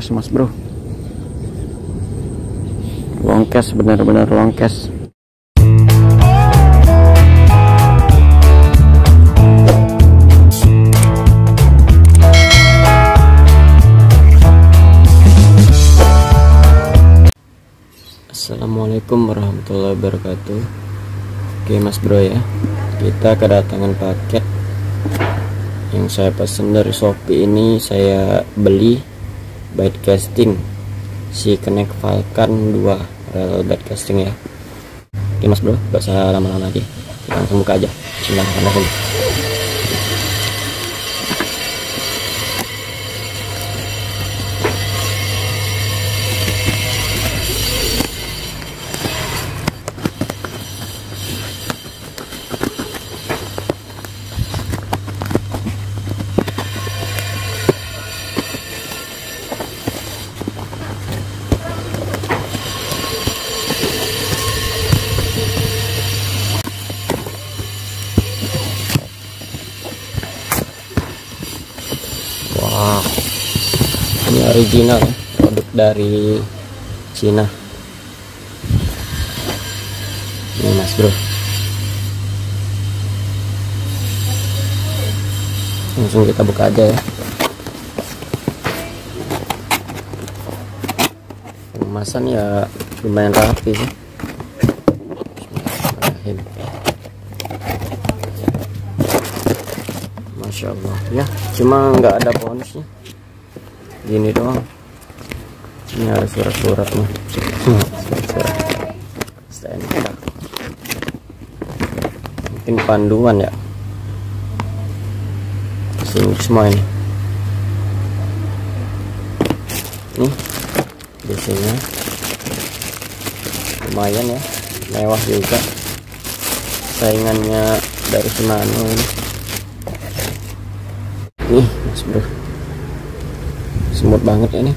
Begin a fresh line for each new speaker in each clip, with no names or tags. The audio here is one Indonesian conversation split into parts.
longkes mas bro, longkes, benar-benar longkes. Assalamualaikum warahmatullahi wabarakatuh. Oke mas bro ya, kita kedatangan paket yang saya pesan dari Shopee. Ini saya beli bait casting si Connect Falcon 2 rel bait casting ya. Oke mas bro, gak usah lama-lama lagi, kita langsung buka aja. Bismillahirrahmanirrahim. Wow, ini original ya, produk dari Cina. Ini mas bro, langsung kita buka aja ya. Kemasan ya lumayan rapi sih. Masya Allah ya, cuma nggak ada bonusnya, gini doang. Ini ada surat-suratnya, surat STNK, mungkin panduan ya, sini semua ini. Nih biasanya lumayan ya, mewah juga, saingannya dari Shimano ini. Nih mas bro, smooth banget ya nih.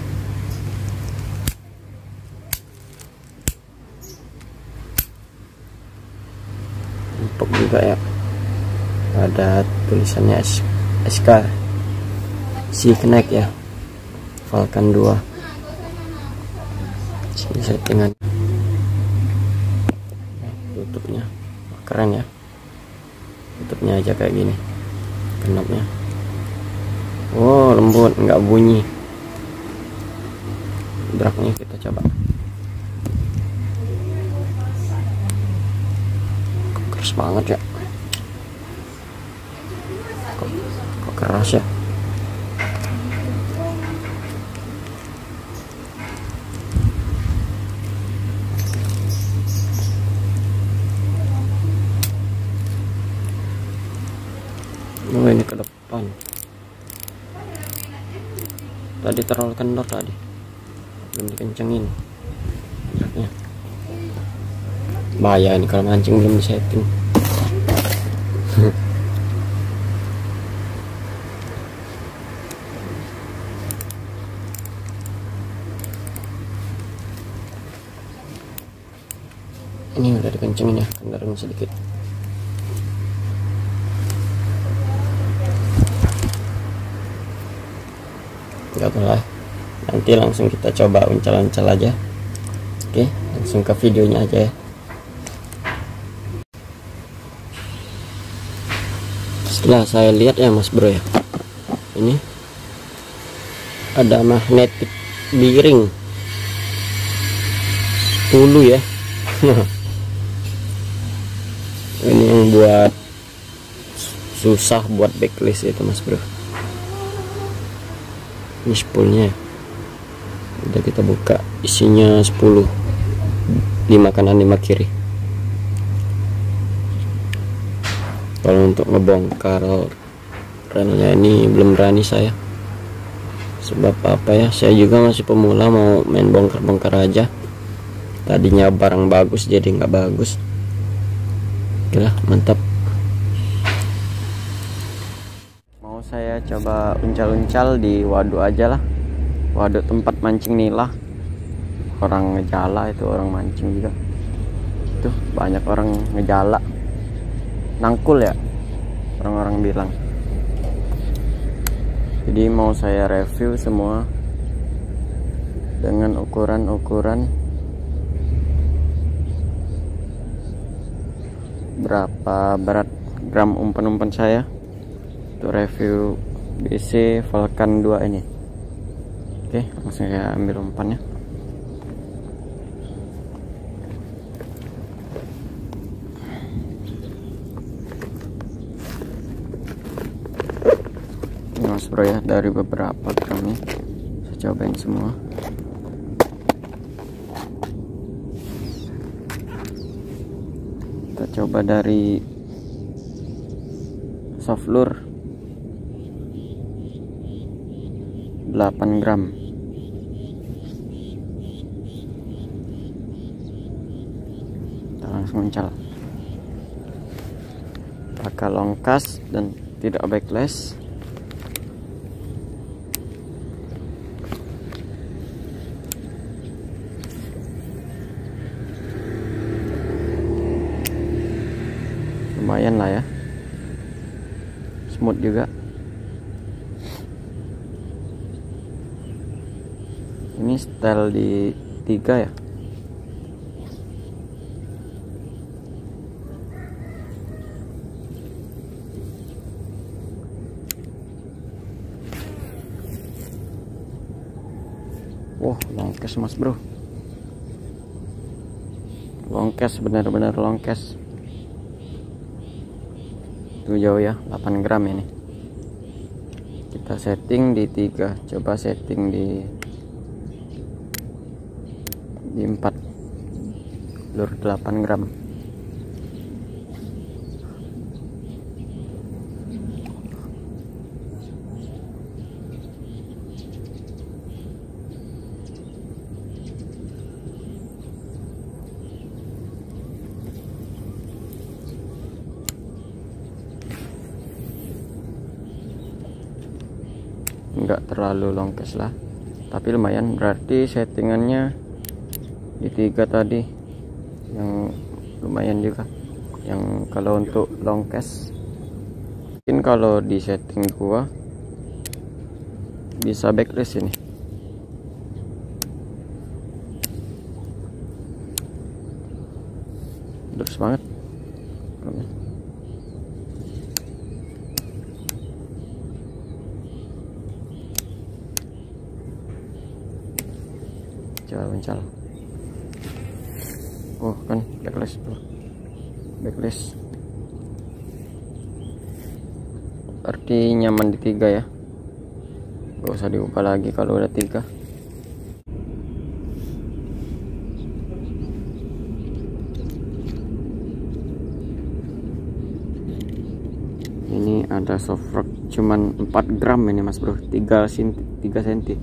Empuk juga ya, ada tulisannya SK si Connect ya, Falcon 2. Sini settingan tutupnya keren ya, tutupnya aja kayak gini, kenopnya. Oh lembut, nggak bunyi. Draknya kita coba. Keras banget ya. Kok keras ya. Oh ini ke depan. Tadi terlalu kendor tadi, belum dikencengin draknya. Bahaya ini kalau mancing belum disetting. Ini udah dikencengin ya, kendornya sedikit. Gak apa-apa, nanti langsung kita coba uncal-uncal aja. Oke, langsung ke videonya aja ya. Setelah saya lihat ya mas bro ya, ini ada magnetik bearing 10 ya. Ini yang buat susah buat backlist itu mas bro. Ini spoolnya udah kita buka, isinya 10, 5 kanan 5 kiri. Kalau untuk ngebongkar relnya ini belum berani saya, sebab apa ya, saya juga masih pemula, mau main bongkar-bongkar aja. Tadinya barang bagus jadi nggak bagus. Oke lah, mantap. Saya coba uncal-uncal di waduk aja lah, waduk tempat mancing nila. Orang ngejala itu, orang mancing juga tuh, banyak orang ngejala, nangkul ya orang-orang bilang. Jadi mau saya review semua dengan ukuran berapa berat gram umpan saya untuk review BC Falcon 2 ini. Oke, langsung saya ambil umpannya. Ini Mas Bro ya, dari beberapa gramnya saya cobain semua. Kita coba dari soft lure 8 gram. Kita langsung uncal. Pakai long cast dan tidak backlash. Lumayan lah ya, smooth juga. Ini style di 3 ya. Wow, long cast Mas Bro, long cast, benar-benar long cast. Itu jauh ya, 8 gram ini. Kita setting di 3, coba setting di 4, lure 8 gram. Enggak terlalu long cast lah, tapi lumayan. Berarti settingannya di 3 tadi yang lumayan juga. Yang kalau untuk long cast, mungkin kalau di setting gua bisa backlash ini. Terus banget. Coba uncal. Oh kan backlash bro, backlash. Berarti nyaman di 3 ya, gak usah diubah lagi kalau udah 3. Ini ada soft rock cuman 4 gram ini Mas Bro, 3 cm.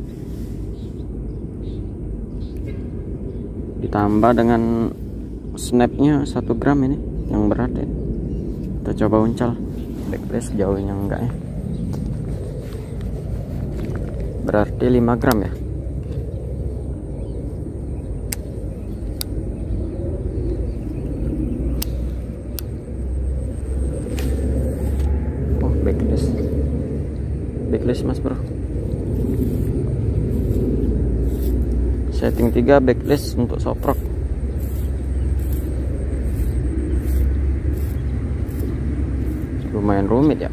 Ditambah dengan snapnya 1 gram ini yang berat ya. Kita coba uncal backlash jauhnya enggak ya. Berarti 5 gram ya. Oh backlash, backlash Mas Bro. Setting 3 backlash untuk soft rock. Lumayan rumit ya.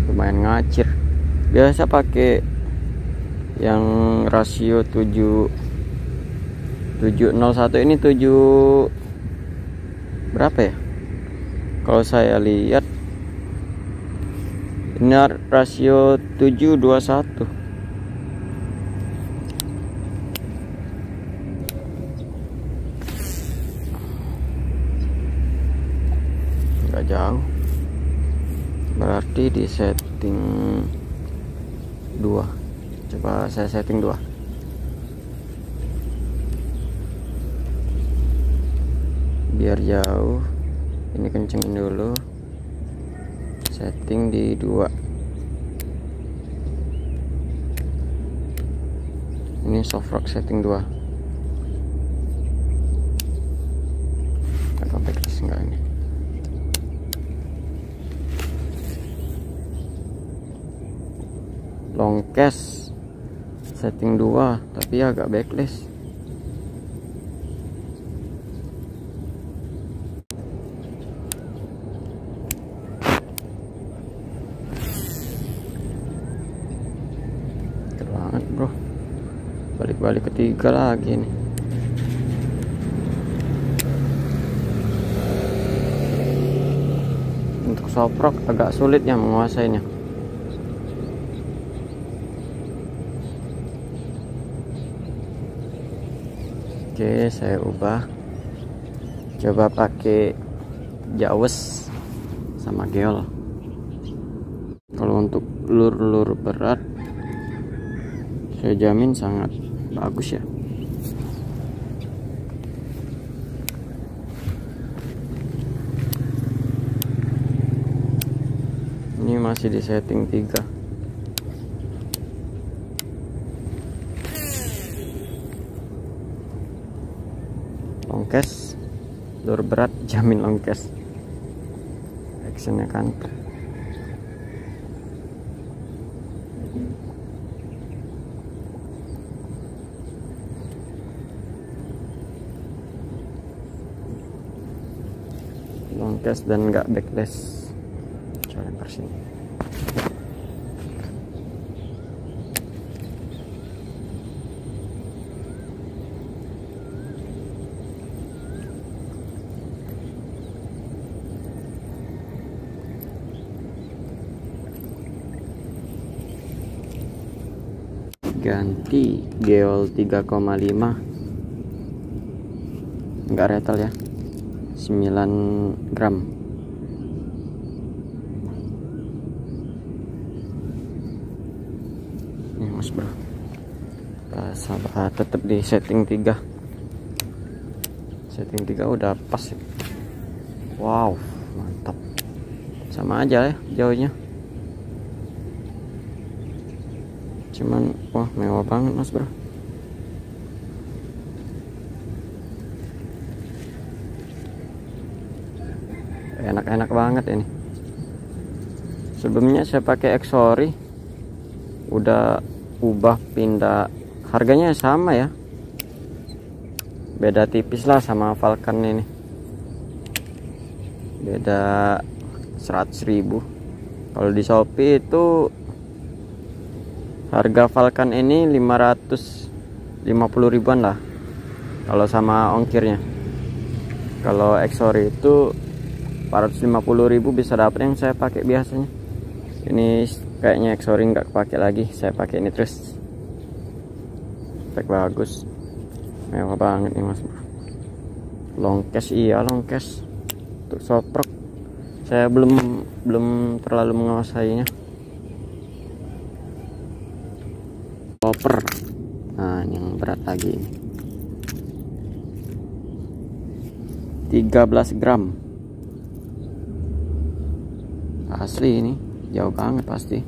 Lumayan ngacir. Biasa pakai yang rasio 701, ini 7 berapa ya? Kalau saya lihat ini rasio 721. Enggak jauh. Berarti di setting 2. Coba saya setting 2. Biar jauh. Ini kencengin dulu. Setting di 2. Ini soft rock setting 2. Agak backless enggak ini? Long cast setting 2 tapi agak backless. Keren banget bro, balik-balik ketiga lagi nih. Untuk soft rock agak sulit ya menguasainya. Oke, saya ubah, coba pakai jawes sama geol. Kalau untuk lur-lur berat saya jamin sangat bagus ya. Ini masih di setting 3. Longcast, lur berat jamin longcast. Actionnya kan. Longcast dan nggak backless. Coba lempar sini. Ganti geol 3,5, enggak retel ya, 9 gram. Ini mas bro, sabar, tetap di setting 3. Setting 3 udah pas ya. Wow mantap, sama aja ya jauhnya, cuman wah mewah banget mas bro. Enak-enak banget ini. Sebelumnya saya pakai Exori, udah ubah pindah, harganya sama ya, beda tipis lah sama Falcon ini, beda 100.000. Kalau di Shopee itu harga Falcon ini 550 ribuan lah kalau sama ongkirnya. Kalau Exori itu 450.000 bisa dapet yang saya pakai biasanya. Ini kayaknya Exori nggak kepake lagi, saya pakai ini terus. Spek bagus, mewah banget nih mas. Long cast, iya long cast. Untuk soft rock saya belum terlalu menguasainya. Koper, nah yang berat lagi ini 13 gram asli, ini jauh banget pasti.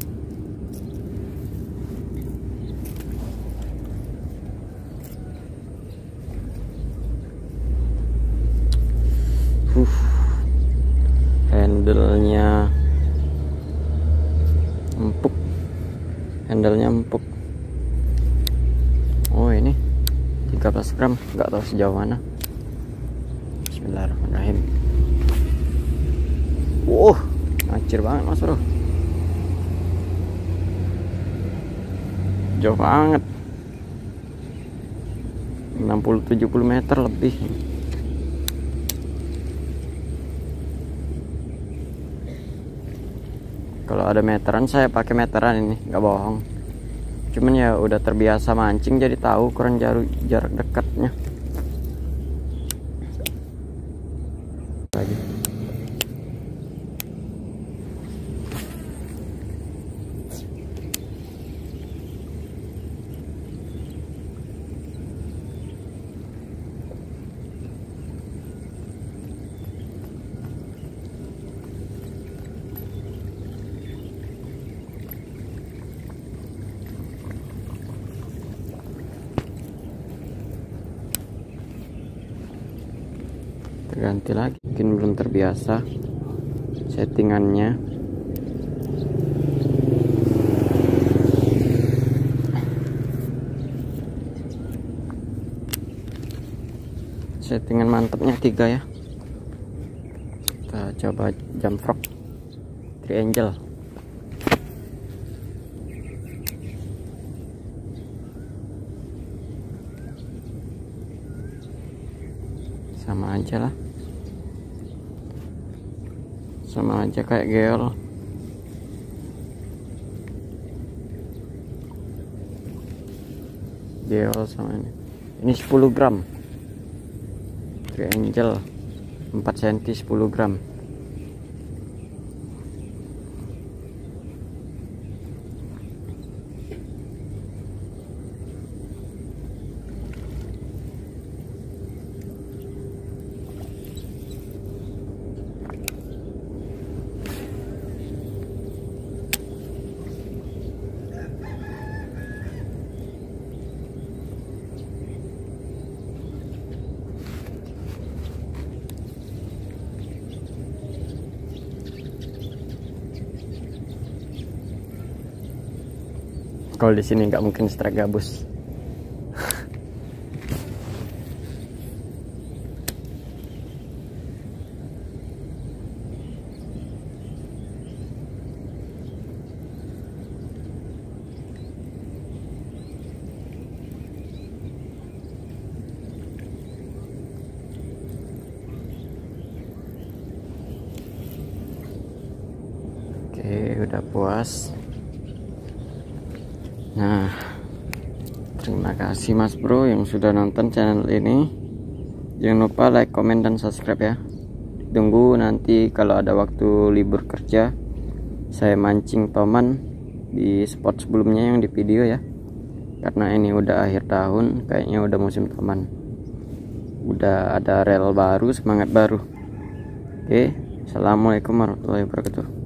Handle-nya empuk, oh ini 13 gram, nggak tahu sejauh mana. Bismillahirrahmanirrahim. Ngacir banget mas bro, jauh banget, 60-70 meter lebih. Kalau ada meteran saya pakai meteran, ini nggak bohong. Cuman ya udah terbiasa mancing jadi tahu ukuran jarak dekatnya. Lagi. ganti lagi, mungkin belum terbiasa settingannya. Settingan mantapnya 3 ya. Kita coba jump frog triangle. Sama aja lah, sama aja kayak geol. Geol sama ini 10 gram triangle 4 cm 10 gram. Kalau di sini nggak mungkin strike gabus. Oke, udah puas. Nah, terima kasih Mas Bro yang sudah nonton channel ini. Jangan lupa like, komen, dan subscribe ya. Tunggu nanti kalau ada waktu libur kerja, saya mancing toman di spot sebelumnya yang di video ya. Karena ini udah akhir tahun, kayaknya udah musim toman. Udah ada rel baru, semangat baru. Oke, assalamualaikum warahmatullahi wabarakatuh.